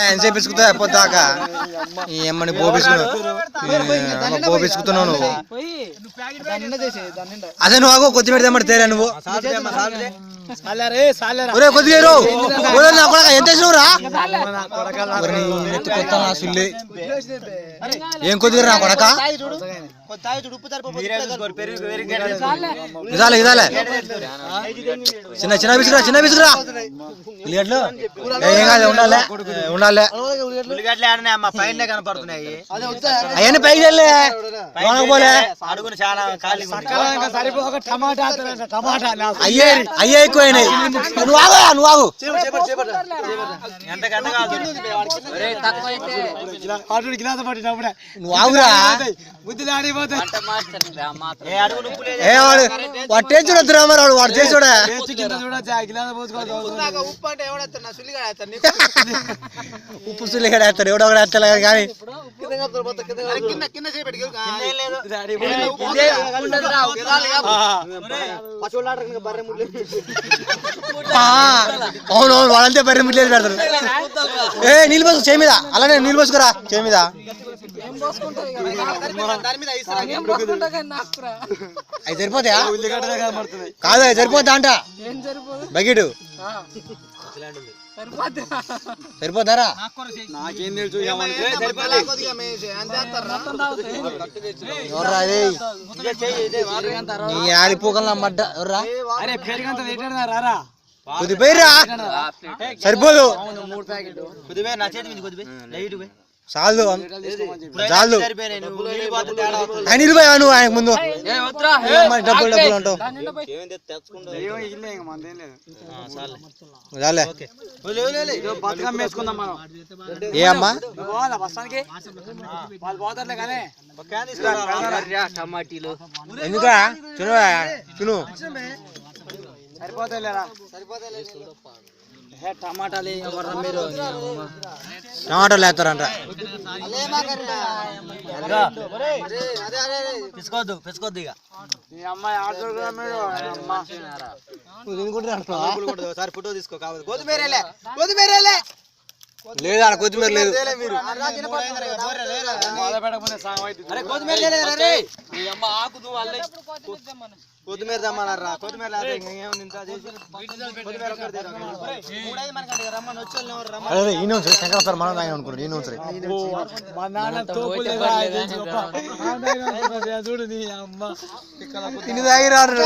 ఎంతసేపు పిసుకుతా పొద్దాకా ఏమని పోపిసుకుతున్నావు నువ్వు. అదే నువ్వు ఆగో కొద్దిగా పెడతామని తేరా నువ్వు కొద్దిగా ఎంత వేసినవురా కొత్త సుల్లి ఏం కొద్దిగా రా కొడక ఇదాలే ఇదాలే చిన్న చిన్న బిసుకురా చిన్న బిసుకురా ఉల్లిగడ్డలు ఏం కాదు ఉండాలి ఉండాలి కనపడుతున్నాయి అవన్నీ పైకి వెళ్ళే పోలే అయ్యే అయ్యే ఎక్కువైనాయి నువ్వు ఆగు నువ్వు ఆగు నువ్వు ఆగురా వాడు టేస్ట్ చూడద్దురా మరి వాడు చేసి చూడ ఉప్పు సుల్లిగడ వేస్తాడు ఎవడో ఒకటి వేస్తాడు కానీ అవునవును వాళ్ళంతే బర్రె ముట్లేదు పెడతారు. ఏ నీళ్ళు పోసు చేయి మీద అలానే నీళ్ళు పోసుకురా చేయి మీద అవి సరిపోతాయా కాదు అవి సరిపోతా అంట బకెట్ సరిపోతారా ఎవర్రా అది నీ ఆడిపోగల మడ్డ ఎవర్రా కొద్ది పోయిరా సరిపోదు చాలు చాలు ఆయన నువ్వు ఆయన ముందు డబ్బులు డబ్బులు అంటావు ఏ అమ్మా ఎందుకా తిను టమాటాలు టమాటాలు వేస్తారంట పిసుకోవద్దు పిసుకోవద్దు ఇక సార్ ఫోటో తీసుకో కావాలి కొత్తిమీర లేదు ఆడ కొత్తిమీర లేదు కొత్తిమీర తెమ్మన్నారా కొత్తిమీర శంకర సార్ మనం ఆయన అనుకున్నాడు ఈయన తిని తాగిరారు